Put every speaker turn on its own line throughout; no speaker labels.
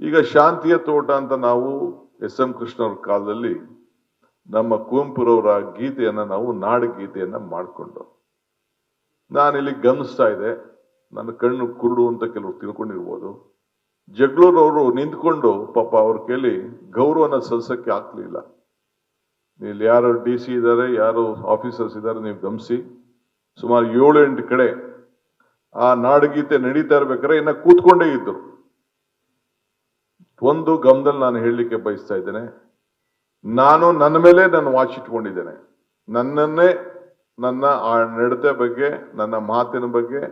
ಈಗ ಶಾಂತಿಯ ತೋಟ ಅಂತ ನಾವು ಎಸ್.ಎಂ. ಕೃಷ್ಣವ್ರ ಕಾಲದಲ್ಲಿ ನಮ್ಮ ಕುವೆಂಪುರವರ ಗೀತೆಯನ್ನ ನಾವು ನಾಡಗೀತೆಯನ್ನ ಮಾಡಿಕೊಂಡು ನಾನಿಲ್ಲಿ ಗಮನಿಸ್ತಾ ಇದ್ದೆ. ನನ್ನ ಕಣ್ಣು ಕುರುಡು ಅಂತ ಕೆಲವರು ತಿಳ್ಕೊಂಡಿರ್ಬೋದು. ಜಗಳೂರವರು ನಿಂತ್ಕೊಂಡು ಪಾಪ ಅವ್ರ ಕೈಲಿ ಗೌರವನ ಸಲ್ಲಿಸಕ್ಕೆ ಆಗ್ಲಿಲ್ಲ. ಇಲ್ಲಿ ಯಾರು DC ಇದ್ದಾರೆ, ಯಾರು ಆಫೀಸರ್ಸ್ ಇದ್ದಾರೆ, ನೀವು ಗಮನಿಸಿ. ಸುಮಾರು 7-8 ಕಡೆ ಆ ನಾಡಗೀತೆ ನಡೀತಾ ಇರ್ಬೇಕಾದ್ರೆ ಇನ್ನ ಕೂತ್ಕೊಂಡೇ ಇದ್ರು. ಒಂದು ಗಮನದಲ್ಲಿ ನಾನು ಹೇಳಲಿಕ್ಕೆ ಬಯಸ್ತಾ ಇದ್ದೇನೆ, ನಾನು ನನ್ನ ಮೇಲೆ ನಾನು ವಾಚ್ ಇಟ್ಕೊಂಡಿದ್ದೇನೆ. ನನ್ನನ್ನೇ, ನನ್ನ ಆ ನಡತೆ ಬಗ್ಗೆ, ನನ್ನ ಮಾತಿನ ಬಗ್ಗೆ,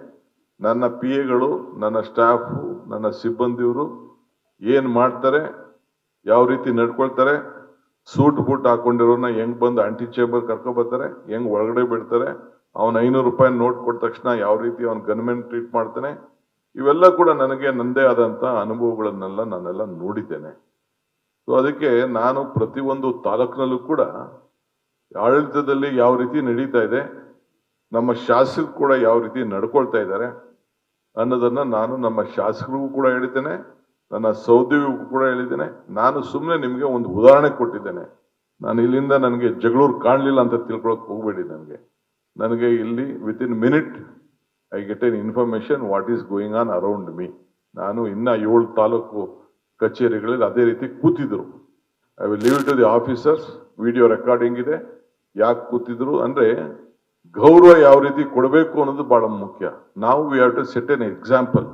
ನನ್ನ PAಗಳು, ನನ್ನ ಸ್ಟಾಫು, ನನ್ನ ಸಿಬ್ಬಂದಿಯವರು ಏನ್ ಮಾಡ್ತಾರೆ, ಯಾವ ರೀತಿ ನಡ್ಕೊಳ್ತಾರೆ, ಸೂಟ್ ಬೂಟ್ ಹಾಕೊಂಡಿರೋನ ಹೆಂಗ್ ಬಂದು ಆಂಟಿ ಚೇಂಬರ್ ಕರ್ಕೊಂಡ್ ಬರ್ತಾರೆ, ಹೆಂಗ್ ಒಳಗಡೆ ಬಿಡ್ತಾರೆ, ಅವನ 500 ರೂಪಾಯಿ ನೋಟ್ ಕೊಟ್ಟ ತಕ್ಷಣ ಯಾವ ರೀತಿ ಅವನ ಗನ್ಮೆನ್ ಟ್ರೀಟ್ ಮಾಡ್ತಾನೆ, ಇವೆಲ್ಲ ಕೂಡ ನನಗೆ ನಂದೇ ಆದಂತ ಅನುಭವಗಳನ್ನೆಲ್ಲ ನಾನೆಲ್ಲ ನೋಡಿದ್ದೇನೆ. ಸೊ ಅದಕ್ಕೆ ನಾನು ಪ್ರತಿಯೊಂದು ತಾಲೂಕಿನಲ್ಲೂ ಕೂಡ ಆಡಳಿತದಲ್ಲಿ ಯಾವ ರೀತಿ ನಡೀತಾ ಇದೆ, ನಮ್ಮ ಶಾಸಕರು ಕೂಡ ಯಾವ ರೀತಿ ನಡ್ಕೊಳ್ತಾ ಇದ್ದಾರೆ ಅನ್ನೋದನ್ನ ನಾನು ನಮ್ಮ ಶಾಸಕರಿಗೂ ಕೂಡ ಹೇಳಿದ್ದೇನೆ, ನನ್ನ ಸಹೋದ್ಯೋಗಿಗೂ ಕೂಡ ಹೇಳಿದ್ದೇನೆ. ನಾನು ಸುಮ್ಮನೆ ನಿಮಗೆ ಒಂದು ಉದಾಹರಣೆ ಕೊಟ್ಟಿದ್ದೇನೆ. ನಾನು ಇಲ್ಲಿಂದ ನನಗೆ ಜಗಳೂರು ಕಾಣಲಿಲ್ಲ ಅಂತ ತಿಳ್ಕೊಳಕ್ ಹೋಗ್ಬೇಡಿ. ನನಗೆ ಇಲ್ಲಿ within minute I get an information what is going on around me. ನಾನು ಇನ್ನ 7 ತಾಲೂಕು ಕಚೇರಿಗಳಲ್ಲಿ ಅದೇ ರೀತಿ ಕೂತಿದ್ರು. I will leave to the officers. Video recording ಇದೆ. ಯಾಕೆ ಕೂತಿದ್ರು ಅಂದ್ರೆ ಗೌರವ ಯಾವ ರೀತಿ ಕೊಡಬೇಕು ಅನ್ನೋದು ಬಹಳ ಮುಖ್ಯ. ನಾವು we have to set an example.